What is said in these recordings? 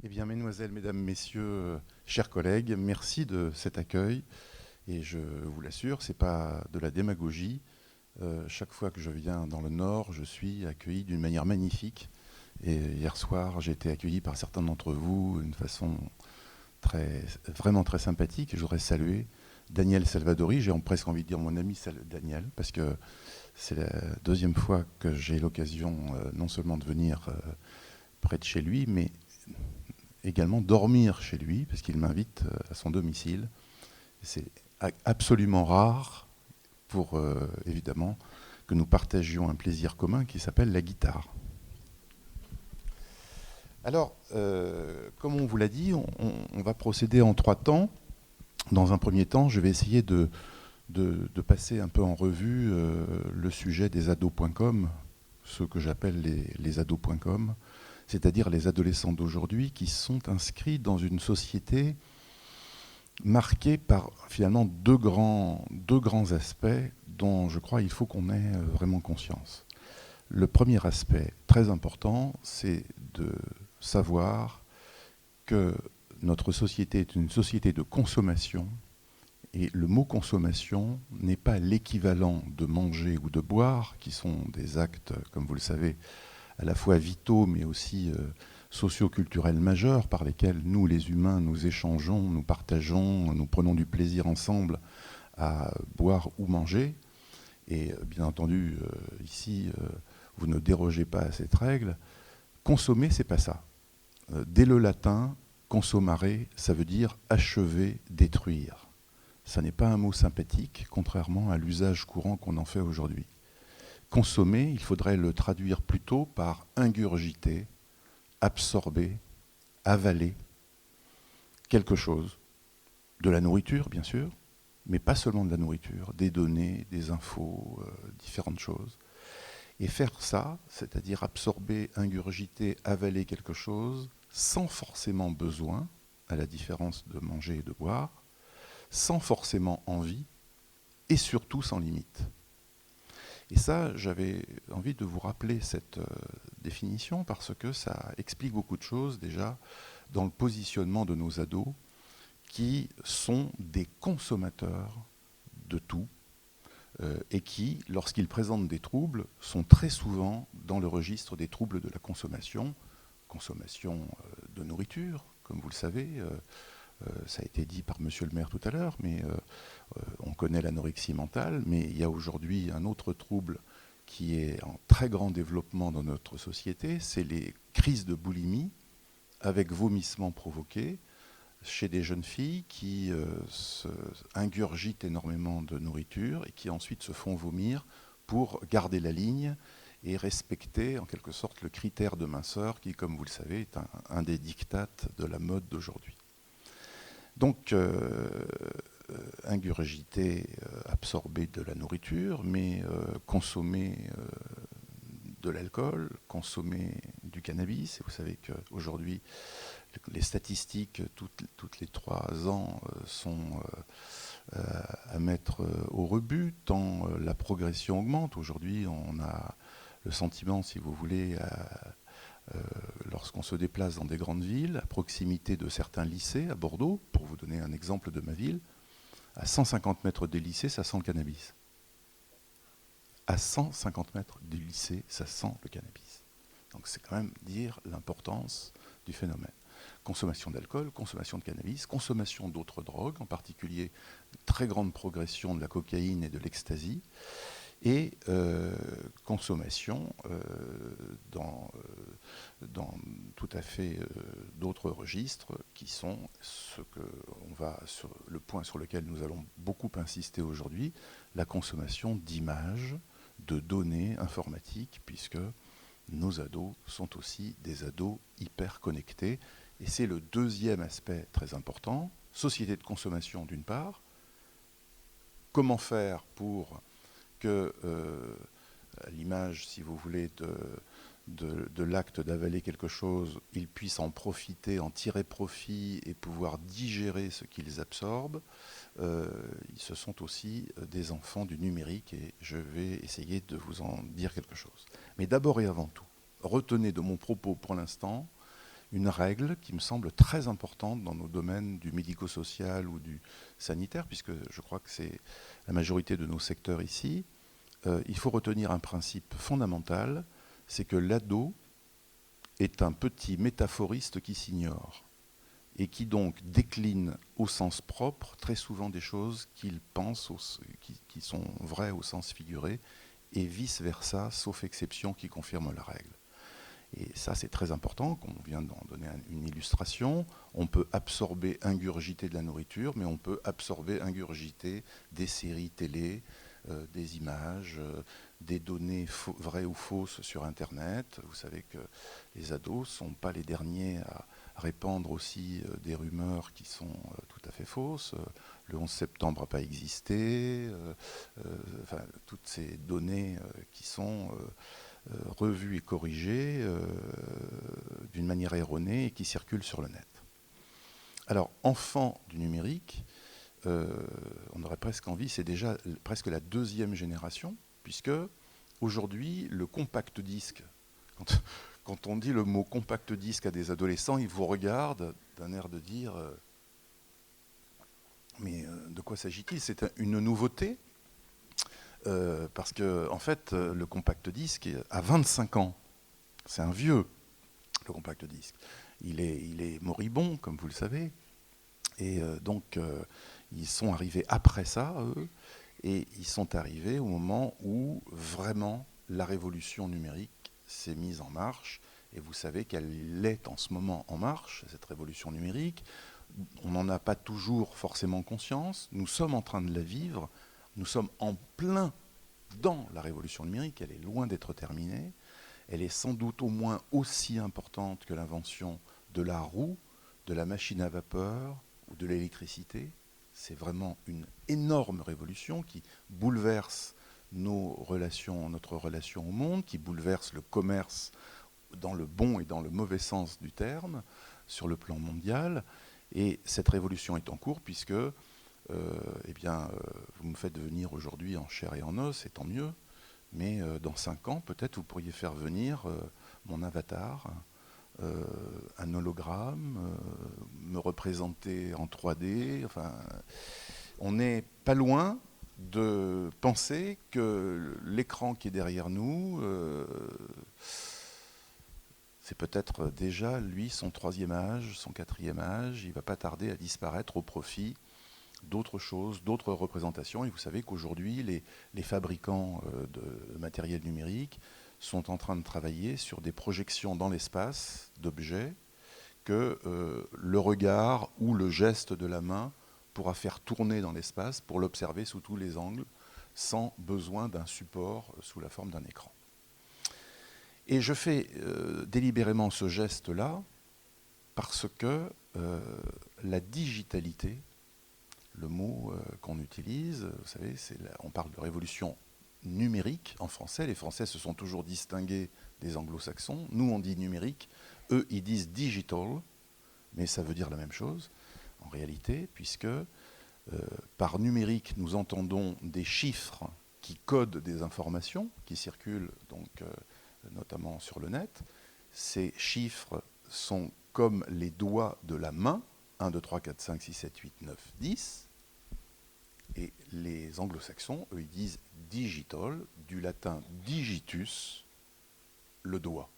Eh bien, mesdemoiselles, mesdames, messieurs, chers collègues, merci de cet accueil. Et je vous l'assure, ce n'est pas de la démagogie. Chaque fois que je viens dans le Nord, je suis accueilli d'une manière magnifique. Et hier soir, j'ai été accueilli par certains d'entre vous d'une façon vraiment très sympathique. Et je voudrais saluer Daniel Salvadori. J'ai presque envie de dire mon ami Daniel, parce que c'est la deuxième fois que j'ai l'occasion non seulement de venir près de chez lui, mais également dormir chez lui, parce qu'il m'invite à son domicile. C'est absolument rare pour, évidemment, que nous partagions un plaisir commun qui s'appelle la guitare. Alors, comme on vous l'a dit, on va procéder en 3 temps. Dans un premier temps, je vais essayer de passer un peu en revue le sujet des ados.com, ce que j'appelle les ados.com, c'est-à-dire les adolescents d'aujourd'hui qui sont inscrits dans une société marquée par finalement deux grands aspects dont je crois il faut qu'on ait vraiment conscience. Le premier aspect très important, c'est de savoir que notre société est une société de consommation, et le mot consommation n'est pas l'équivalent de manger ou de boire, qui sont des actes, comme vous le savez, à la fois vitaux mais aussi socio-culturels majeurs par lesquels nous, les humains, nous échangeons, nous partageons, nous prenons du plaisir ensemble à boire ou manger. Et bien entendu, ici, vous ne dérogez pas à cette règle. Consommer, c'est pas ça. Dès le latin, consomare, ça veut dire achever, détruire. Ça n'est pas un mot sympathique, contrairement à l'usage courant qu'on en fait aujourd'hui. Consommer, il faudrait le traduire plutôt par ingurgiter, absorber, avaler quelque chose. De la nourriture, bien sûr, mais pas seulement de la nourriture, des données, des infos, différentes choses. Et faire ça, c'est-à-dire absorber, ingurgiter, avaler quelque chose, sans forcément besoin, à la différence de manger et de boire, sans forcément envie, et surtout sans limite. Et ça, j'avais envie de vous rappeler cette définition parce que ça explique beaucoup de choses déjà dans le positionnement de nos ados qui sont des consommateurs de tout et qui, lorsqu'ils présentent des troubles, sont très souvent dans le registre des troubles de la consommation, consommation de nourriture, comme vous le savez. Ça a été dit par monsieur le maire tout à l'heure, mais on connaît l'anorexie mentale, mais il y a aujourd'hui un autre trouble qui est en très grand développement dans notre société, c'est les crises de boulimie avec vomissements provoqués chez des jeunes filles qui ingurgitent énormément de nourriture et qui ensuite se font vomir pour garder la ligne et respecter en quelque sorte le critère de minceur qui, comme vous le savez, est un des dictates de la mode d'aujourd'hui. Donc, ingurgiter, absorber de la nourriture, mais consommer de l'alcool, consommer du cannabis. Et vous savez qu'aujourd'hui, les statistiques, toutes les 3 ans, sont à mettre au rebut, tant la progression augmente. Aujourd'hui, on a le sentiment, si vous voulez, lorsqu'on se déplace dans des grandes villes, à proximité de certains lycées, à Bordeaux, pour vous donner un exemple de ma ville, à 150 mètres des lycées, ça sent le cannabis. À 150 mètres du lycée, ça sent le cannabis. Donc c'est quand même dire l'importance du phénomène. Consommation d'alcool, consommation de cannabis, consommation d'autres drogues, en particulier très grande progression de la cocaïne et de l'ecstasy, et consommation dans tout à fait d'autres registres qui sont le point sur lequel nous allons beaucoup insister aujourd'hui, la consommation d'images, de données informatiques, puisque nos ados sont aussi des ados hyper connectés. Et c'est le deuxième aspect très important, société de consommation d'une part. Comment faire pour que l'image, si vous voulez, de l'acte d'avaler quelque chose, ils puissent en profiter, en tirer profit et pouvoir digérer ce qu'ils absorbent. Ce sont aussi des enfants du numérique et je vais essayer de vous en dire quelque chose. Mais d'abord et avant tout, retenez de mon propos pour l'instant une règle qui me semble très importante dans nos domaines du médico-social ou du sanitaire, puisque je crois que c'est la majorité de nos secteurs ici. Il faut retenir un principe fondamental, c'est que l'ado est un petit métaphoriste qui s'ignore et qui donc décline au sens propre très souvent des choses qu'il pense, qui sont vraies au sens figuré, et vice-versa, sauf exception qui confirme la règle. Et ça, c'est très important, qu'on vient d'en donner une illustration. On peut absorber, ingurgiter de la nourriture, mais on peut absorber, ingurgiter des séries télé, des images, des données vraies ou fausses sur Internet. Vous savez que les ados ne sont pas les derniers à répandre aussi des rumeurs qui sont tout à fait fausses. Le 11 septembre n'a pas existé. Enfin, toutes ces données qui sont revues et corrigées d'une manière erronée et qui circulent sur le net. Alors, enfant du numérique, on aurait presque envie, c'est déjà presque la deuxième génération, puisque aujourd'hui, le compact disque, quand on dit le mot compact disque à des adolescents, ils vous regardent d'un air de dire mais de quoi s'agit-il? C'est une nouveauté parce que en fait, le compact disque a 25 ans. C'est un vieux, le compact disque. Il est moribond, comme vous le savez. Et donc, ils sont arrivés après ça, eux, et ils sont arrivés au moment où vraiment la révolution numérique s'est mise en marche. Et vous savez qu'elle est en ce moment en marche, cette révolution numérique. On n'en a pas toujours forcément conscience. Nous sommes en train de la vivre. Nous sommes en plein dans la révolution numérique. Elle est loin d'être terminée. Elle est sans doute au moins aussi importante que l'invention de la roue, de la machine à vapeur ou de l'électricité. C'est vraiment une énorme révolution qui bouleverse notre relation au monde, qui bouleverse le commerce dans le bon et dans le mauvais sens du terme, sur le plan mondial. Et cette révolution est en cours puisque vous me faites venir aujourd'hui en chair et en os, et tant mieux. Mais dans 5 ans, peut-être vous pourriez faire venir mon avatar, un hologramme, me représenter en 3D. Enfin, on n'est pas loin de penser que l'écran qui est derrière nous, c'est peut-être déjà, lui, son 3e âge, son 4e âge. Il ne va pas tarder à disparaître au profit d'autres choses, d'autres représentations. Et vous savez qu'aujourd'hui, les fabricants de matériel numérique sont en train de travailler sur des projections dans l'espace d'objets que le regard ou le geste de la main pourra faire tourner dans l'espace pour l'observer sous tous les angles, sans besoin d'un support sous la forme d'un écran. Et je fais délibérément ce geste-là parce que la digitalité, le mot qu'on utilise, vous savez, on parle de révolution numérique en français. Les Français se sont toujours distingués des anglo-saxons. Nous, on dit numérique. Eux, ils disent digital, mais ça veut dire la même chose, en réalité, puisque par numérique, nous entendons des chiffres qui codent des informations, qui circulent donc notamment sur le net. Ces chiffres sont comme les doigts de la main, 1, 2, 3, 4, 5, 6, 7, 8, 9, 10. Et les anglo-saxons, eux, ils disent digital, du latin digitus, le doigt.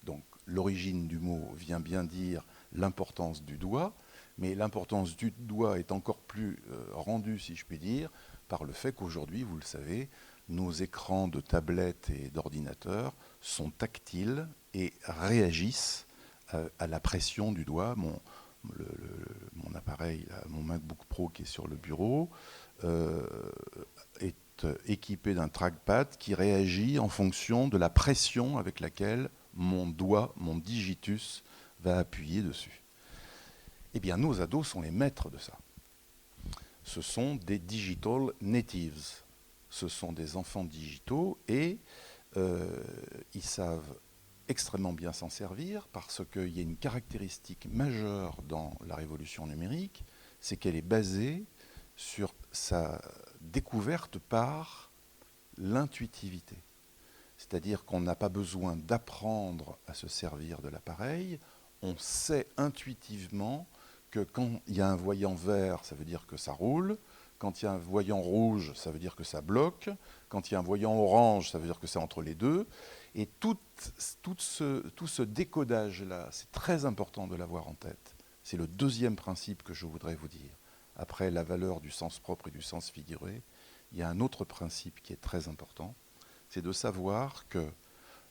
Donc l'origine du mot vient bien dire l'importance du doigt, mais l'importance du doigt est encore plus rendue, si je puis dire, par le fait qu'aujourd'hui, vous le savez, nos écrans de tablettes et d'ordinateurs sont tactiles et réagissent à la pression du doigt. Mon appareil, là, mon MacBook Pro qui est sur le bureau, est équipé d'un trackpad qui réagit en fonction de la pression avec laquelle mon doigt, mon digitus, va appuyer dessus. Eh bien, nos ados sont les maîtres de ça. Ce sont des digital natives. Ce sont des enfants digitaux et ils savent extrêmement bien s'en servir parce qu'il y a une caractéristique majeure dans la révolution numérique, c'est qu'elle est basée sur sa découverte par l'intuitivité. C'est-à-dire qu'on n'a pas besoin d'apprendre à se servir de l'appareil, on sait intuitivement que quand il y a un voyant vert, ça veut dire que ça roule. Quand il y a un voyant rouge, ça veut dire que ça bloque. Quand il y a un voyant orange, ça veut dire que c'est entre les deux. Et tout ce décodage-là, c'est très important de l'avoir en tête. C'est le deuxième principe que je voudrais vous dire. Après la valeur du sens propre et du sens figuré, il y a un autre principe qui est très important, c'est de savoir que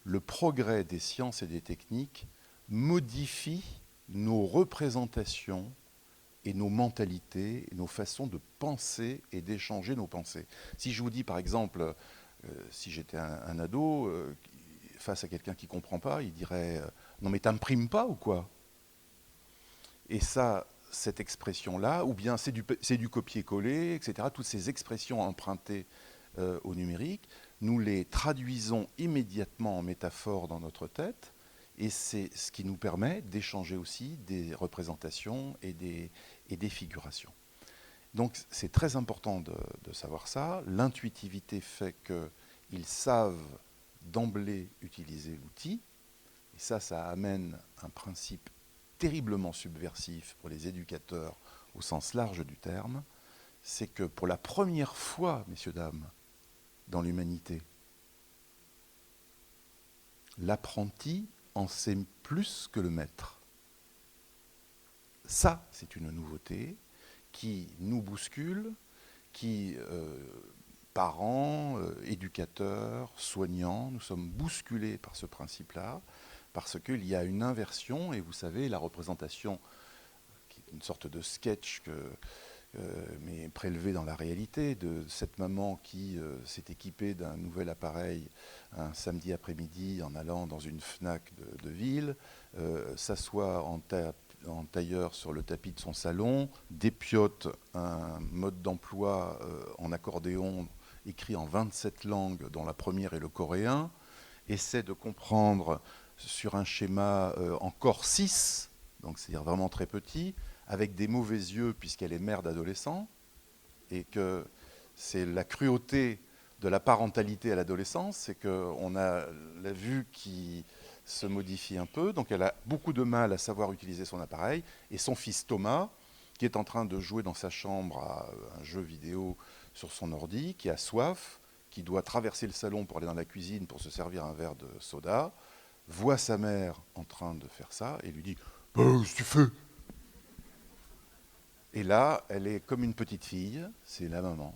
le progrès des sciences et des techniques modifie nos représentations et nos mentalités, et nos façons de penser et d'échanger nos pensées. Si je vous dis par exemple, si j'étais un ado, face à quelqu'un qui ne comprend pas, il dirait non mais t'imprimes pas ou quoi? Et ça, cette expression-là, ou bien c'est du copier-coller, etc., toutes ces expressions empruntées au numérique, nous les traduisons immédiatement en métaphores dans notre tête, et c'est ce qui nous permet d'échanger aussi des représentations et des figurations. Donc c'est très important de savoir ça. L'intuitivité fait qu'ils savent d'emblée utiliser l'outil, et ça amène un principe terriblement subversif pour les éducateurs au sens large du terme, c'est que pour la première fois, messieurs, dames, dans l'humanité, l'apprenti en sait plus que le maître. Ça, c'est une nouveauté qui nous bouscule, qui, parents, éducateurs, soignants, nous sommes bousculés par ce principe-là, parce qu'il y a une inversion, et vous savez, la représentation, qui est une sorte de sketch mais prélevé dans la réalité, de cette maman qui s'est équipée d'un nouvel appareil un samedi après-midi en allant dans une FNAC de ville, s'assoit en tailleur sur le tapis de son salon, dépiote un mode d'emploi en accordéon écrit en 27 langues, dont la première est le coréen, essaie de comprendre sur un schéma encore 6, donc c'est-à-dire vraiment très petit, avec des mauvais yeux puisqu'elle est mère d'adolescent, et que c'est la cruauté de la parentalité à l'adolescence, c'est qu'on a la vue qui se modifie un peu, donc elle a beaucoup de mal à savoir utiliser son appareil, et son fils Thomas, qui est en train de jouer dans sa chambre à un jeu vidéo sur son ordi, qui a soif, qui doit traverser le salon pour aller dans la cuisine pour se servir un verre de soda, voit sa mère en train de faire ça, et lui dit « Qu'est-ce que tu fais ?» Et là, elle est comme une petite fille, c'est la maman.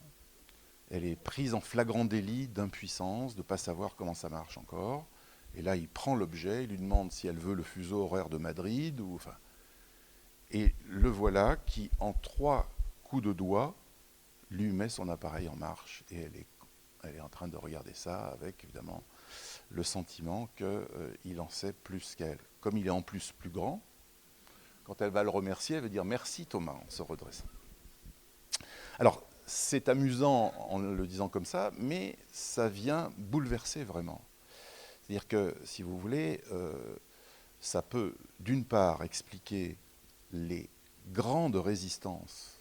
Elle est prise en flagrant délit d'impuissance, de ne pas savoir comment ça marche encore. Et là, il prend l'objet, il lui demande si elle veut le fuseau horaire de Madrid. Et le voilà qui, en 3 coups de doigt, lui met son appareil en marche. Et elle est en train de regarder ça avec, évidemment, le sentiment qu'il en sait plus qu'elle. Comme il est en plus plus grand, quand elle va le remercier, elle va dire « Merci Thomas » en se redressant. Alors, c'est amusant en le disant comme ça, mais ça vient bouleverser vraiment. C'est-à-dire que, si vous voulez, ça peut, d'une part, expliquer les grandes résistances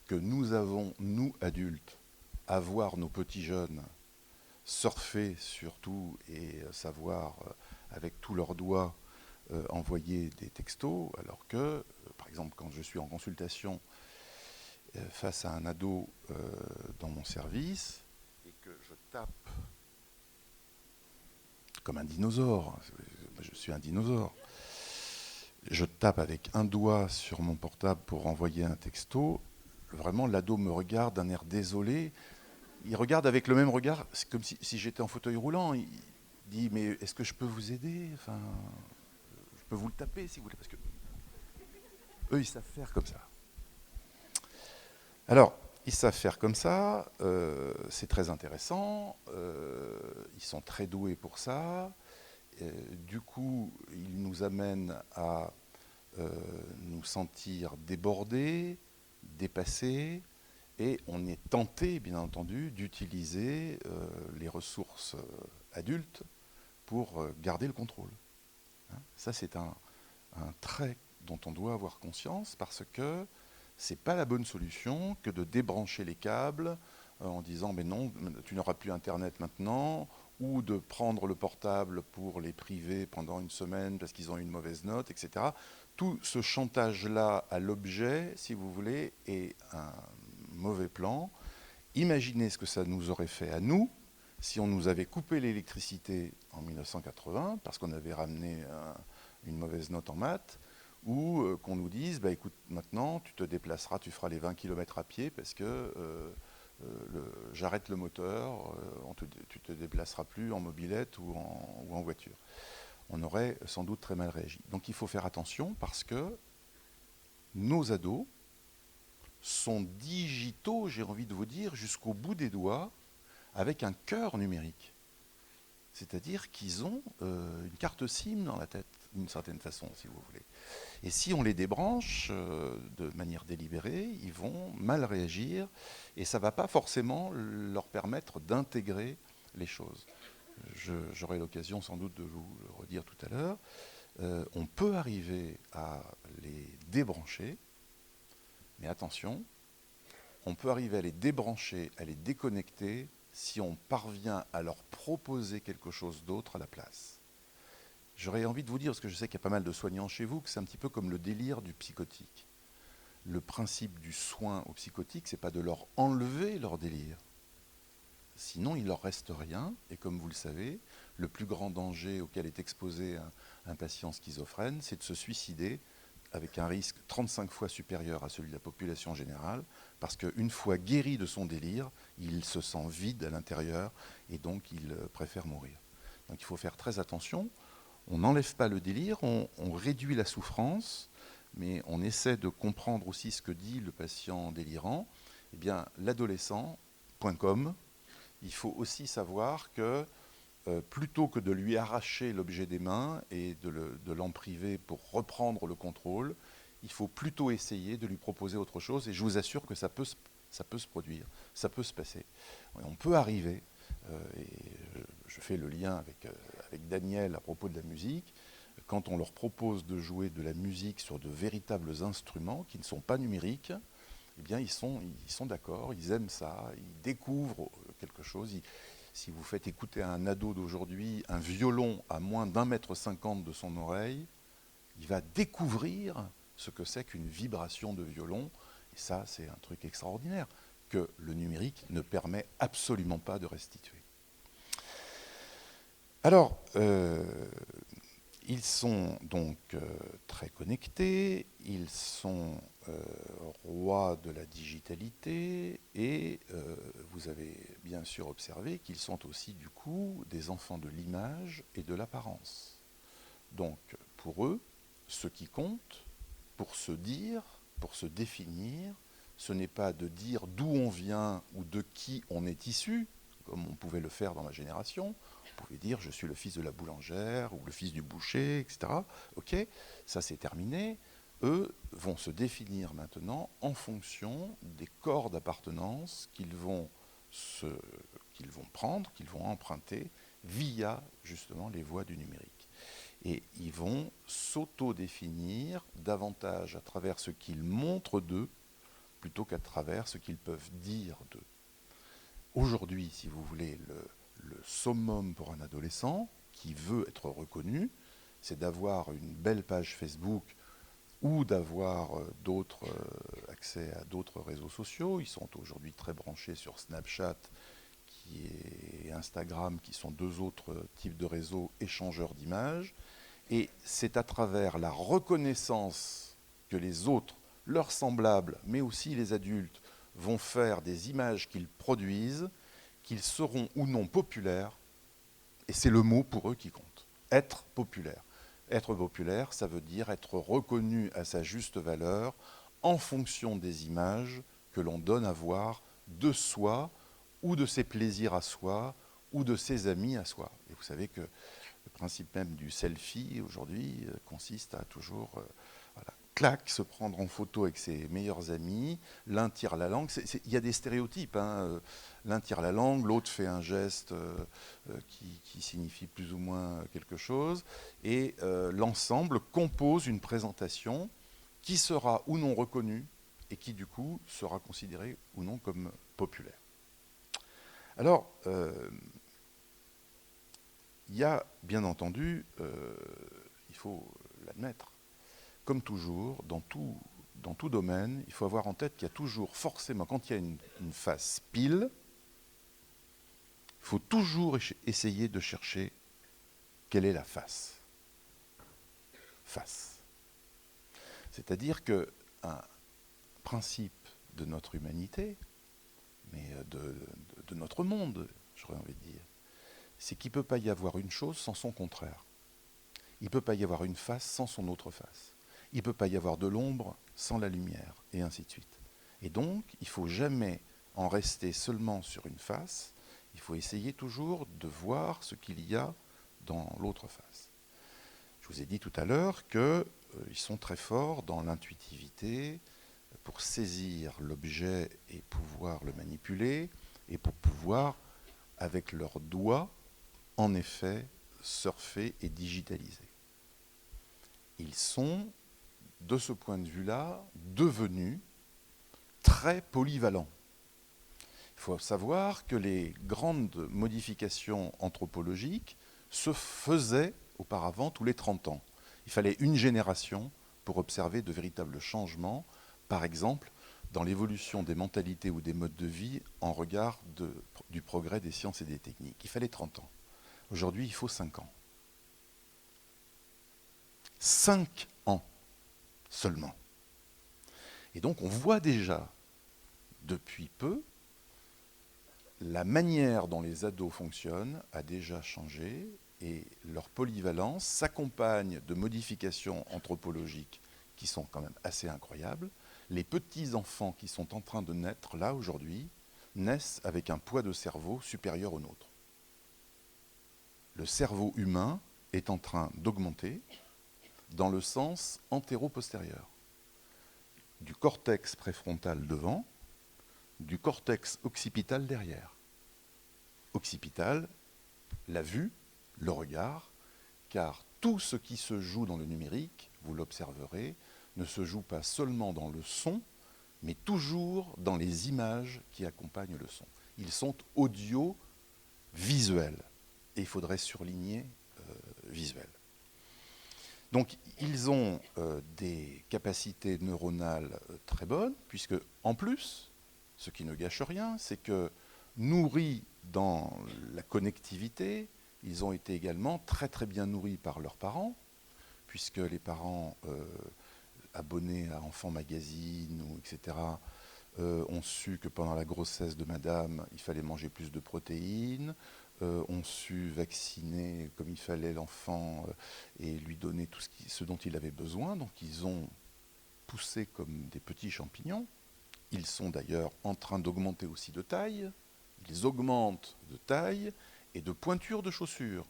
que nous avons, nous adultes, à voir nos petits jeunes surfer sur tout et savoir, avec tous leurs doigts, envoyer des textos, alors que, par exemple, quand je suis en consultation face à un ado dans mon service, et que je tape comme un dinosaure, je suis un dinosaure, je tape avec un doigt sur mon portable pour envoyer un texto, vraiment l'ado me regarde d'un air désolé, il regarde avec le même regard, c'est comme si j'étais en fauteuil roulant, il dit « mais est-ce que je peux vous aider ? Enfin, je peux vous le taper si vous voulez ?» Parce que eux, ils savent faire comme ça. Alors, ils savent faire comme ça, c'est très intéressant, ils sont très doués pour ça. Du coup, ils nous amènent à nous sentir débordés, dépassés, et on est tenté, bien entendu, d'utiliser les ressources adultes pour garder le contrôle. Ça, c'est un trait dont on doit avoir conscience, parce que ce n'est pas la bonne solution que de débrancher les câbles en disant « mais non, tu n'auras plus Internet maintenant, ou de prendre le portable pour les priver pendant une semaine parce qu'ils ont eu une mauvaise note, etc. Tout ce chantage-là à l'objet, si vous voulez, est un mauvais plan. Imaginez ce que ça nous aurait fait à nous si on nous avait coupé l'électricité en 1980 parce qu'on avait ramené une mauvaise note en maths, ou qu'on nous dise, bah, écoute, maintenant tu te déplaceras, tu feras les 20 km à pied parce que j'arrête le moteur, tu te déplaceras plus en mobilette ou en voiture. On aurait sans doute très mal réagi. Donc il faut faire attention parce que nos ados sont digitaux, j'ai envie de vous dire, jusqu'au bout des doigts, avec un cœur numérique. C'est-à-dire qu'ils ont une carte SIM dans la tête, d'une certaine façon, si vous voulez. Et si on les débranche de manière délibérée, ils vont mal réagir et ça ne va pas forcément leur permettre d'intégrer les choses. J'aurai l'occasion sans doute de vous le redire tout à l'heure. On peut arriver à les débrancher, mais attention, on peut arriver à les débrancher, à les déconnecter si on parvient à leur proposer quelque chose d'autre à la place. J'aurais envie de vous dire, parce que je sais qu'il y a pas mal de soignants chez vous, que c'est un petit peu comme le délire du psychotique. Le principe du soin aux psychotiques, c'est pas de leur enlever leur délire. Sinon, il leur reste rien. Et comme vous le savez, le plus grand danger auquel est exposé un patient schizophrène, c'est de se suicider avec un risque 35 fois supérieur à celui de la population générale, parce qu'une fois guéri de son délire, il se sent vide à l'intérieur et donc il préfère mourir. Donc il faut faire très attention. On n'enlève pas le délire, on réduit la souffrance, mais on essaie de comprendre aussi ce que dit le patient délirant. Eh bien, l'adolescent.com, il faut aussi savoir que plutôt que de lui arracher l'objet des mains et de l'en priver pour reprendre le contrôle, il faut plutôt essayer de lui proposer autre chose. Et je vous assure que ça peut se produire, ça peut se passer. On peut arriver, et je fais le lien avec Daniel à propos de la musique, quand on leur propose de jouer de la musique sur de véritables instruments qui ne sont pas numériques, eh bien ils sont d'accord, ils aiment ça, ils découvrent quelque chose. Si vous faites écouter à un ado d'aujourd'hui un violon à moins d'1,50 m de son oreille, il va découvrir ce que c'est qu'une vibration de violon. Et ça, c'est un truc extraordinaire que le numérique ne permet absolument pas de restituer. Alors, ils sont donc très connectés, ils sont rois de la digitalité et vous avez bien sûr observé qu'ils sont aussi du coup des enfants de l'image et de l'apparence. Donc pour eux, ce qui compte pour se dire, pour se définir, ce n'est pas de dire d'où on vient ou de qui on est issu, comme on pouvait le faire dans ma génération. Vous pouvez dire je suis le fils de la boulangère ou le fils du boucher, etc. Ok, ça c'est terminé. Eux vont se définir maintenant en fonction des corps d'appartenance qu'ils vont prendre, qu'ils vont emprunter via justement les voies du numérique. Et ils vont s'auto-définir davantage à travers ce qu'ils montrent d'eux plutôt qu'à travers ce qu'ils peuvent dire d'eux. Aujourd'hui, si vous voulez, le summum pour un adolescent qui veut être reconnu, c'est d'avoir une belle page Facebook ou d'avoir accès à d'autres réseaux sociaux. Ils sont aujourd'hui très branchés sur Snapchat et Instagram, qui sont deux autres types de réseaux échangeurs d'images. Et c'est à travers la reconnaissance que les autres, leurs semblables, mais aussi les adultes, vont faire des images qu'ils produisent, qu'ils seront ou non populaires, et c'est le mot pour eux qui compte. Être populaire. Être populaire, ça veut dire être reconnu à sa juste valeur en fonction des images que l'on donne à voir de soi, ou de ses plaisirs à soi, ou de ses amis à soi. Et vous savez que le principe même du selfie aujourd'hui consiste à toujours clac, se prendre en photo avec ses meilleurs amis, l'un tire la langue. Il y a des stéréotypes, hein. L'un tire la langue, l'autre fait un geste qui signifie plus ou moins quelque chose, et l'ensemble compose une présentation qui sera ou non reconnue et qui du coup sera considérée ou non comme populaire. Alors, il y a, bien entendu, il faut l'admettre, comme toujours, dans tout domaine, il faut avoir en tête qu'il y a toujours, forcément, quand il y a une face pile, il faut toujours essayer de chercher quelle est la face. Face. C'est-à-dire qu'un principe de notre humanité, mais de notre monde, j'aurais envie de dire, c'est qu'il ne peut pas y avoir une chose sans son contraire. Il ne peut pas y avoir une face sans son autre face. Il ne peut pas y avoir de l'ombre sans la lumière, et ainsi de suite. Et donc, il ne faut jamais en rester seulement sur une face, il faut essayer toujours de voir ce qu'il y a dans l'autre face. Je vous ai dit tout à l'heure qu'ils sont très forts dans l'intuitivité, pour saisir l'objet et pouvoir le manipuler, et pour pouvoir, avec leurs doigts, en effet, surfer et digitaliser. Ils sont, de ce point de vue-là, devenus très polyvalents. Il faut savoir que les grandes modifications anthropologiques se faisaient auparavant tous les 30 ans. Il fallait une génération pour observer de véritables changements, par exemple dans l'évolution des mentalités ou des modes de vie en regard du progrès des sciences et des techniques. Il fallait 30 ans. Aujourd'hui, il faut 5 ans. 5 ans seulement. Et donc on voit déjà, depuis peu, la manière dont les ados fonctionnent a déjà changé et leur polyvalence s'accompagne de modifications anthropologiques qui sont quand même assez incroyables. Les petits-enfants qui sont en train de naître, là, aujourd'hui, naissent avec un poids de cerveau supérieur au nôtre. Le cerveau humain est en train d'augmenter dans le sens antéro-postérieur. Du cortex préfrontal devant, du cortex occipital derrière. Occipital, la vue, le regard, car tout ce qui se joue dans le numérique, vous l'observerez, ne se joue pas seulement dans le son, mais toujours dans les images qui accompagnent le son. Ils sont audio-visuels, et il faudrait surligner visuel. Donc ils ont des capacités neuronales très bonnes, puisque en plus, ce qui ne gâche rien, c'est que nourris dans la connectivité, ils ont été également très très bien nourris par leurs parents, puisque les parents abonnés à Enfants Magazine, etc., ont su que pendant la grossesse de madame, il fallait manger plus de protéines, ont su vacciner comme il fallait l'enfant et lui donner tout ce dont il avait besoin. Donc ils ont poussé comme des petits champignons. Ils sont d'ailleurs en train d'augmenter aussi de taille. Ils augmentent de taille et de pointure de chaussures.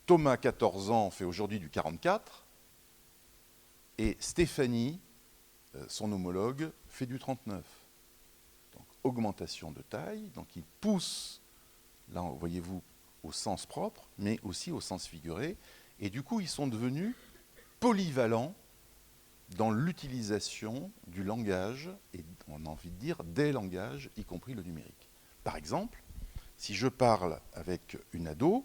Thomas, 14 ans, fait aujourd'hui du 44. Et Stéphanie, son homologue, fait du 39. Donc augmentation de taille. Donc ils poussent, là voyez-vous, au sens propre, mais aussi au sens figuré. Et du coup, ils sont devenus polyvalents dans l'utilisation du langage, et on a envie de dire des langages, y compris le numérique. Par exemple, si je parle avec une ado,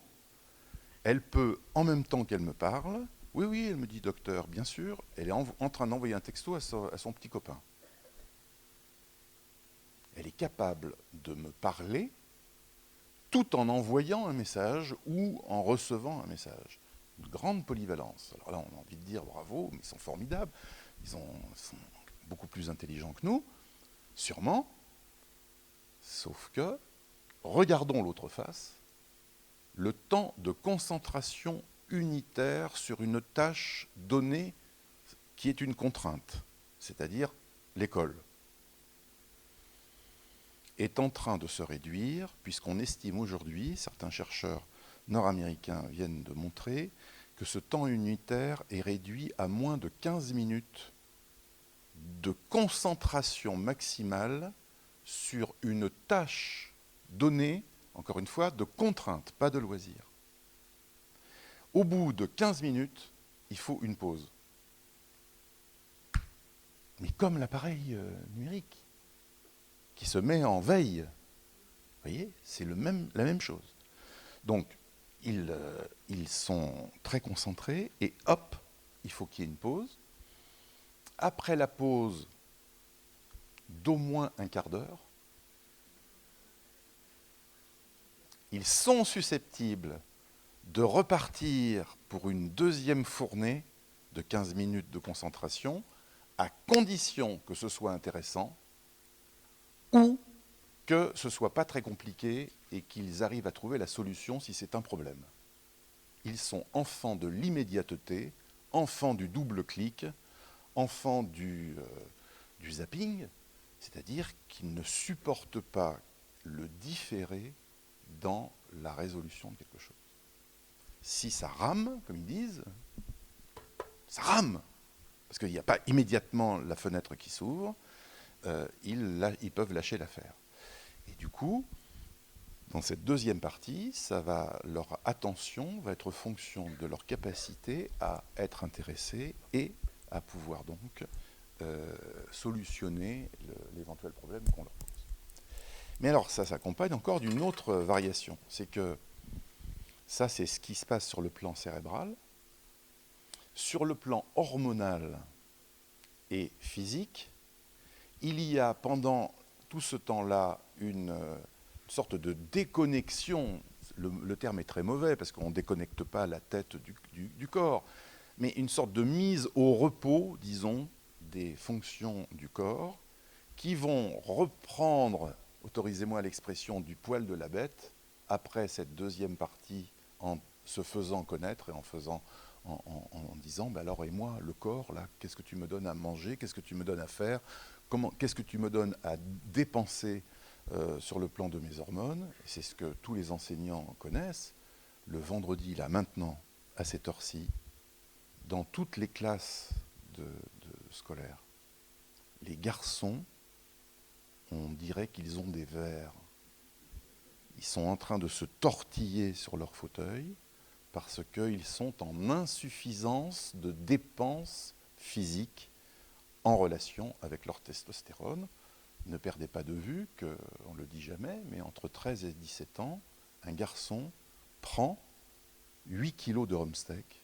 elle peut, en même temps qu'elle me parle, oui, elle me dit docteur, bien sûr, elle est en train d'envoyer un texto à son petit copain. Elle est capable de me parler tout en envoyant un message ou en recevant un message. Une grande polyvalence. Alors là, on a envie de dire bravo, mais ils sont formidables. Ils sont beaucoup plus intelligents que nous, sûrement. Sauf que, regardons l'autre face, le temps de concentration unitaire sur une tâche donnée qui est une contrainte, c'est-à-dire l'école, est en train de se réduire, puisqu'on estime aujourd'hui, certains chercheurs nord-américains viennent de montrer, que ce temps unitaire est réduit à moins de 15 minutes de concentration maximale sur une tâche donnée, encore une fois, de contrainte, pas de loisir. Au bout de 15 minutes, il faut une pause. Mais comme l'appareil numérique, qui se met en veille, vous voyez, c'est la même chose. Donc, ils sont très concentrés et hop, il faut qu'il y ait une pause. Après la pause d'au moins un quart d'heure, ils sont susceptibles de repartir pour une deuxième fournée de 15 minutes de concentration, à condition que ce soit intéressant ou que ce ne soit pas très compliqué et qu'ils arrivent à trouver la solution si c'est un problème. Ils sont enfants de l'immédiateté, enfants du double clic, enfants du zapping, c'est-à-dire qu'ils ne supportent pas le différé dans la résolution de quelque chose. Si ça rame, comme ils disent, ça rame, parce qu'il n'y a pas immédiatement la fenêtre qui s'ouvre, ils peuvent lâcher l'affaire. Et du coup, dans cette deuxième partie, leur attention va être fonction de leur capacité à être intéressés et à pouvoir donc solutionner l'éventuel problème qu'on leur pose. Mais alors, ça s'accompagne encore d'une autre variation. C'est que ça, c'est ce qui se passe sur le plan cérébral. Sur le plan hormonal et physique, il y a pendant tout ce temps-là une sorte de déconnexion. Le terme est très mauvais parce qu'on ne déconnecte pas la tête du corps, mais une sorte de mise au repos, disons, des fonctions du corps qui vont reprendre, autorisez-moi l'expression, du poil de la bête après cette deuxième partie en se faisant connaître et en disant, bah alors et moi, le corps, là, qu'est-ce que tu me donnes à manger, qu'est-ce que tu me donnes à faire, qu'est-ce que tu me donnes à dépenser sur le plan de mes hormones. C'est ce que tous les enseignants connaissent. Le vendredi, là, maintenant, à cette heure-ci, dans toutes les classes scolaires, les garçons, on dirait qu'ils ont des vers. Ils sont en train de se tortiller sur leur fauteuil parce qu'ils sont en insuffisance de dépenses physiques en relation avec leur testostérone. Ne perdez pas de vue que, on ne le dit jamais, mais entre 13 et 17 ans, un garçon prend 8 kilos de rumsteak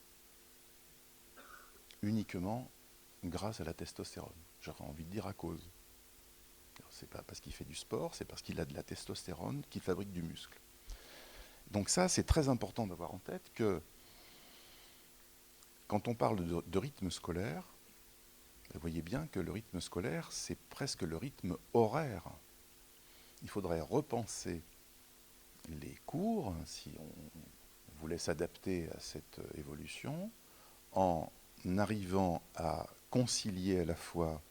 uniquement grâce à la testostérone. J'aurais envie de dire à cause. C'est pas parce qu'il fait du sport, c'est parce qu'il a de la testostérone qu'il fabrique du muscle. Donc ça, c'est très important d'avoir en tête que quand on parle de rythme scolaire, vous voyez bien que le rythme scolaire, c'est presque le rythme horaire. Il faudrait repenser les cours, si on voulait s'adapter à cette évolution, en arrivant à concilier à la fois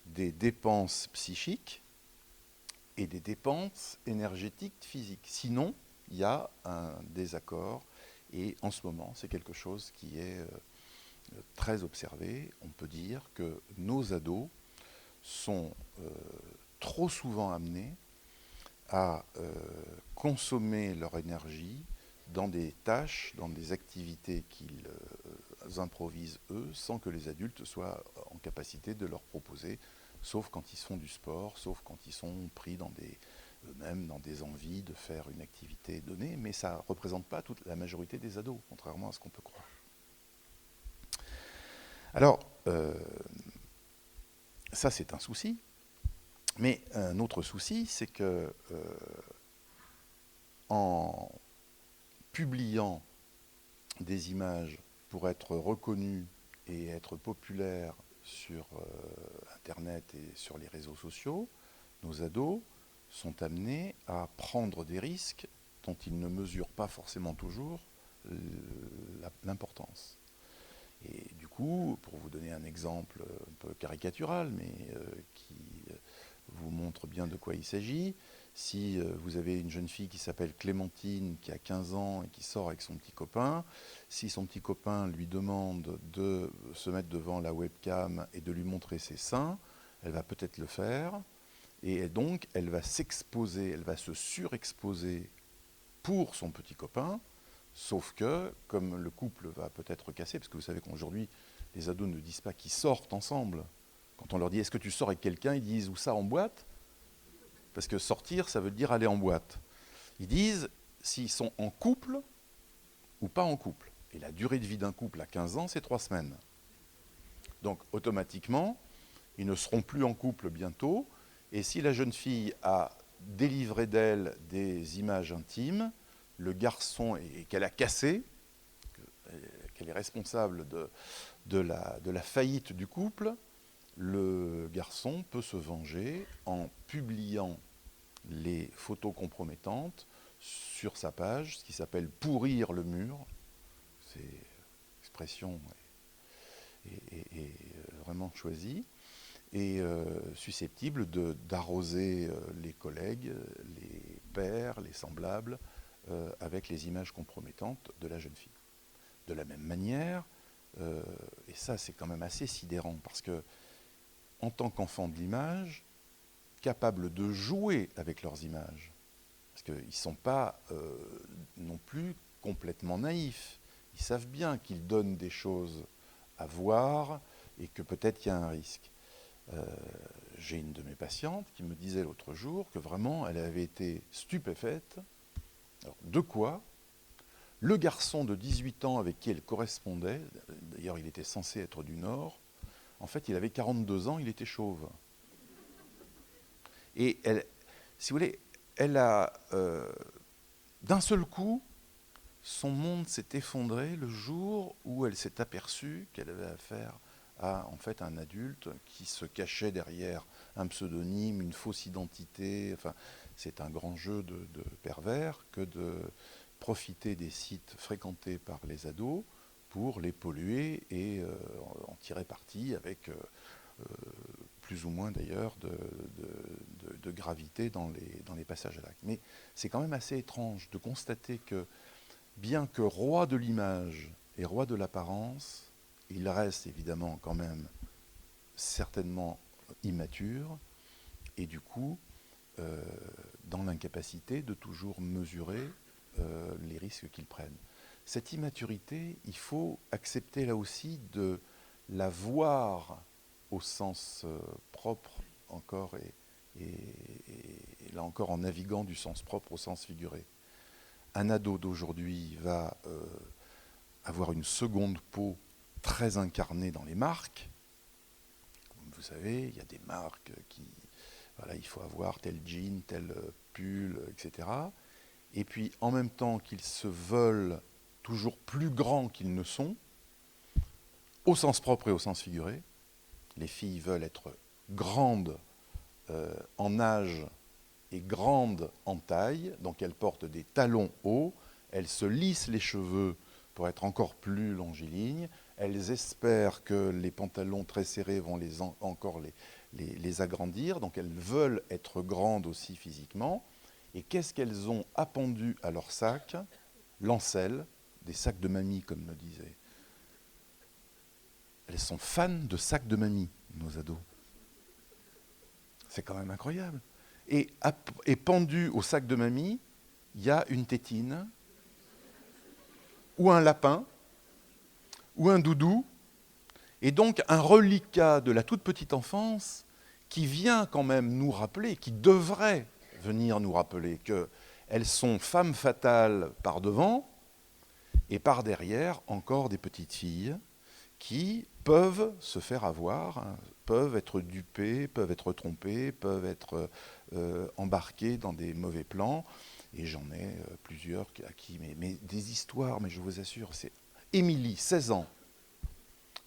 des dépenses psychiques et des dépenses énergétiques physiques. Sinon, il y a un désaccord, et en ce moment, c'est quelque chose qui est très observé. On peut dire que nos ados sont trop souvent amenés à consommer leur énergie dans des tâches, dans des activités qu'ils improvisent eux, sans que les adultes soient en capacité de leur proposer, sauf quand ils font du sport, sauf quand ils sont pris eux-mêmes dans des envies de faire une activité donnée, mais ça ne représente pas toute la majorité des ados, contrairement à ce qu'on peut croire. Alors, ça c'est un souci, mais un autre souci, c'est que en publiant des images pour être reconnues et être populaires sur Internet et sur les réseaux sociaux, nos ados sont amenés à prendre des risques dont ils ne mesurent pas forcément toujours l'importance. Et du coup, pour vous donner un exemple un peu caricatural, mais qui vous montre bien de quoi il s'agit, si vous avez une jeune fille qui s'appelle Clémentine, qui a 15 ans et qui sort avec son petit copain, si son petit copain lui demande de se mettre devant la webcam et de lui montrer ses seins, elle va peut-être le faire, et donc elle va s'exposer, elle va se surexposer pour son petit copain, sauf que, comme le couple va peut-être casser, parce que vous savez qu'aujourd'hui, les ados ne disent pas qu'ils sortent ensemble. Quand on leur dit « est-ce que tu sors avec quelqu'un ?» ils disent « où ça, en boîte ?» Parce que sortir, ça veut dire aller en boîte. Ils disent, s'ils sont en couple, ou pas en couple. Et la durée de vie d'un couple à 15 ans, c'est 3 semaines. Donc automatiquement, ils ne seront plus en couple bientôt. Et si la jeune fille a délivré d'elle des images intimes, le garçon, et qu'elle a cassé, qu'elle est responsable de la faillite du couple, le garçon peut se venger en publiant les photos compromettantes sur sa page, ce qui s'appelle pourrir le mur. C'est l'expression est vraiment choisie et susceptible d'arroser les collègues, les pairs, les semblables, avec les images compromettantes de la jeune fille. De la même manière, et ça c'est quand même assez sidérant, parce que en tant qu'enfants de l'image, capables de jouer avec leurs images, parce qu'ils ne sont pas non plus complètement naïfs, ils savent bien qu'ils donnent des choses à voir et que peut-être il y a un risque. J'ai une de mes patientes qui me disait l'autre jour que vraiment elle avait été stupéfaite. Alors, de quoi? Le garçon de 18 ans avec qui elle correspondait, d'ailleurs il était censé être du Nord, en fait il avait 42 ans, il était chauve. Et elle, si vous voulez, elle a, d'un seul coup, son monde s'est effondré le jour où elle s'est aperçue qu'elle avait affaire à en fait un adulte qui se cachait derrière un pseudonyme, une fausse identité. Enfin, c'est un grand jeu de pervers que de profiter des sites fréquentés par les ados pour les polluer et en tirer parti avec plus ou moins d'ailleurs de gravité dans les passages à l'acte. Mais c'est quand même assez étrange de constater que bien que roi de l'image et roi de l'apparence, il reste évidemment quand même certainement immature et du coup dans l'incapacité de toujours mesurer les risques qu'ils prennent. Cette immaturité, il faut accepter là aussi de la voir au sens propre encore et là encore en naviguant du sens propre au sens figuré. Un ado d'aujourd'hui va avoir une seconde peau très incarnée dans les marques. Comme vous savez, il y a des marques qui, voilà, il faut avoir tel jean, tel pull, etc. Et puis, en même temps qu'ils se veulent toujours plus grands qu'ils ne sont, au sens propre et au sens figuré, les filles veulent être grandes en âge et grandes en taille, donc elles portent des talons hauts, elles se lissent les cheveux pour être encore plus longilignes, elles espèrent que les pantalons très serrés vont encore les agrandir, donc elles veulent être grandes aussi physiquement. Et qu'est-ce qu'elles ont appendu à leur sac? L'ancelle, des sacs de mamie, comme me disait. Elles sont fans de sacs de mamie, nos ados. C'est quand même incroyable. Et pendu au sac de mamie, il y a une tétine, ou un lapin, ou un doudou, et donc un reliquat de la toute petite enfance qui vient quand même nous rappeler, qui devrait venir nous rappeler qu'elles sont femmes fatales par devant, et par derrière, encore des petites filles qui peuvent se faire avoir, hein, peuvent être dupées, peuvent être trompées, peuvent être embarquées dans des mauvais plans. Et j'en ai plusieurs à qui, mais des histoires, mais je vous assure, c'est Émilie, 16 ans,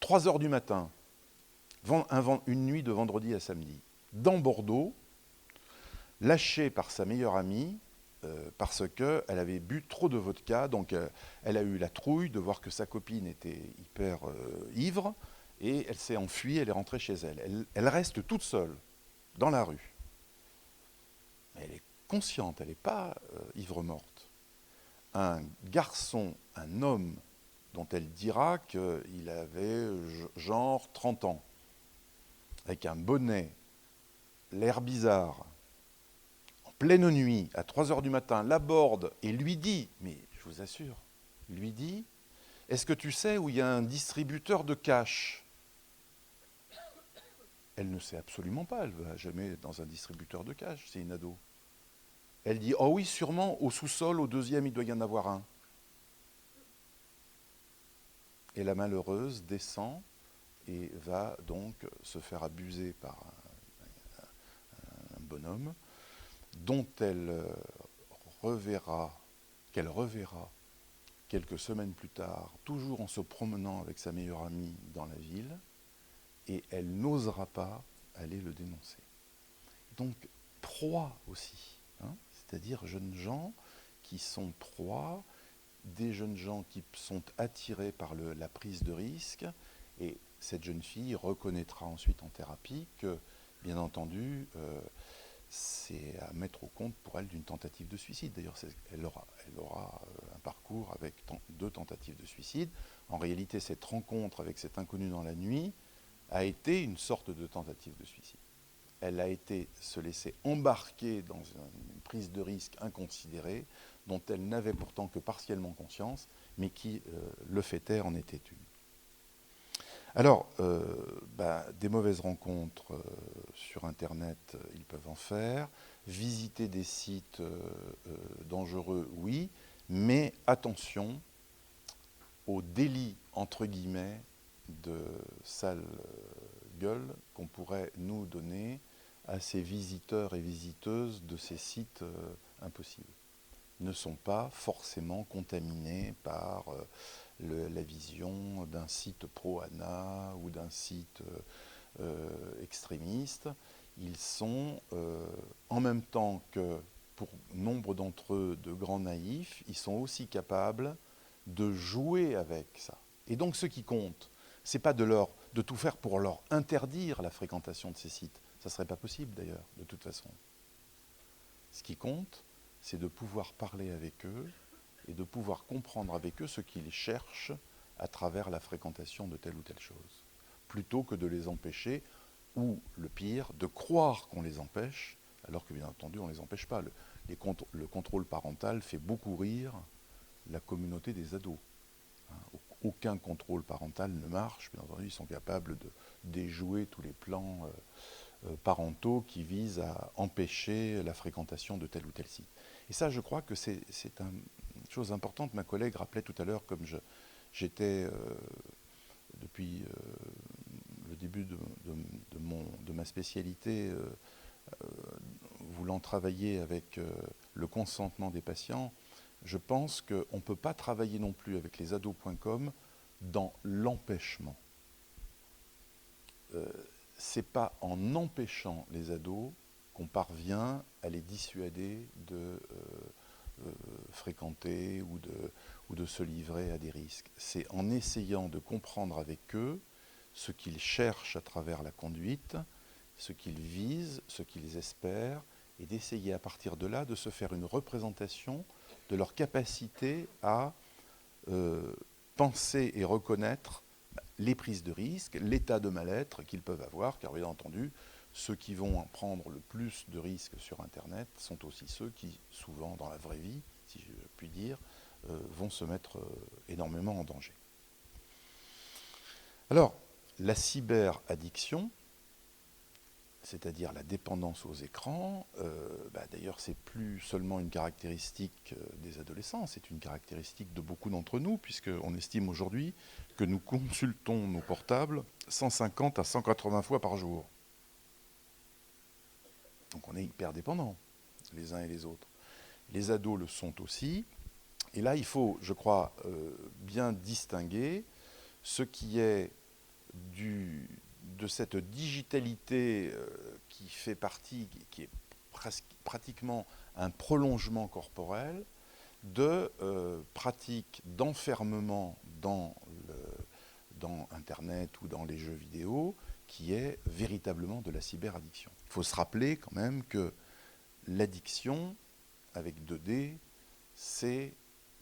3 heures du matin, une nuit de vendredi à samedi, dans Bordeaux, lâchée par sa meilleure amie, parce qu'elle avait bu trop de vodka, donc elle a eu la trouille de voir que sa copine était hyper ivre, et elle s'est enfuie, elle est rentrée chez elle. Elle reste toute seule, dans la rue. Mais elle est consciente, elle n'est pas ivre-morte. Un garçon, un homme, dont elle dira qu'il avait genre 30 ans, avec un bonnet, l'air bizarre, pleine nuit, à 3 heures du matin, l'aborde et lui dit, mais je vous assure, lui dit, est-ce que tu sais où il y a un distributeur de cash? Elle ne sait absolument pas, elle ne va jamais dans un distributeur de cash, c'est une ado. Elle dit, oh oui, sûrement, au sous-sol, au deuxième, il doit y en avoir un. Et la malheureuse descend et va donc se faire abuser par un bonhomme dont qu'elle reverra quelques semaines plus tard, toujours en se promenant avec sa meilleure amie dans la ville, et elle n'osera pas aller le dénoncer. Donc, proie aussi, hein, c'est-à-dire jeunes gens qui sont proies, des jeunes gens qui sont attirés par la prise de risque, et cette jeune fille reconnaîtra ensuite en thérapie que, bien entendu, c'est à mettre au compte pour elle d'une tentative de suicide. D'ailleurs, elle aura un parcours avec 2 tentatives de suicide. En réalité, cette rencontre avec cet inconnu dans la nuit a été une sorte de tentative de suicide. Elle a été se laisser embarquer dans une prise de risque inconsidérée, dont elle n'avait pourtant que partiellement conscience, mais qui, le fait est, en était une. Alors, des mauvaises rencontres sur Internet, ils peuvent en faire. Visiter des sites dangereux, oui, mais attention au délit, entre guillemets, de sale gueule qu'on pourrait nous donner à ces visiteurs et visiteuses de ces sites impossibles. Ne sont pas forcément contaminés par la vision d'un site pro-ANA ou d'un site extrémiste. Ils sont, en même temps que pour nombre d'entre eux de grands naïfs, ils sont aussi capables de jouer avec ça. Et donc ce qui compte, c'est pas de tout faire pour leur interdire la fréquentation de ces sites. Ça ne serait pas possible d'ailleurs, de toute façon. Ce qui compte, c'est de pouvoir parler avec eux et de pouvoir comprendre avec eux ce qu'ils cherchent à travers la fréquentation de telle ou telle chose, plutôt que de les empêcher, ou le pire, de croire qu'on les empêche, alors que bien entendu on ne les empêche pas. Le contrôle parental fait beaucoup rire la communauté des ados. Aucun contrôle parental ne marche, bien entendu ils sont capables de déjouer tous les plans parentaux qui visent à empêcher la fréquentation de tel ou tel site. Et ça, je crois que c'est une chose importante. Ma collègue rappelait tout à l'heure, comme j'étais depuis le début de ma spécialité, voulant travailler avec le consentement des patients, je pense qu'on ne peut pas travailler non plus avec les ados.com dans l'empêchement. C'est pas en empêchant les ados qu'on parvient à les dissuader de fréquenter ou de se livrer à des risques. C'est en essayant de comprendre avec eux ce qu'ils cherchent à travers la conduite, ce qu'ils visent, ce qu'ils espèrent, et d'essayer à partir de là de se faire une représentation de leur capacité à penser et reconnaître les prises de risques, l'état de mal-être qu'ils peuvent avoir, car bien entendu, ceux qui vont en prendre le plus de risques sur Internet sont aussi ceux qui, souvent dans la vraie vie, si je puis dire, vont se mettre énormément en danger. Alors, la cyberaddiction, c'est-à-dire la dépendance aux écrans, d'ailleurs c'est plus seulement une caractéristique des adolescents, c'est une caractéristique de beaucoup d'entre nous, puisqu'on estime aujourd'hui que nous consultons nos portables 150 à 180 fois par jour. Donc on est hyper dépendants, les uns et les autres. Les ados le sont aussi, et là il faut, je crois, bien distinguer ce qui est de cette digitalité qui fait partie, qui est pratiquement un prolongement corporel, de pratiques d'enfermement dans Internet ou dans les jeux vidéo, qui est véritablement de la cyberaddiction. Il faut se rappeler quand même que l'addiction, avec 2D, c'est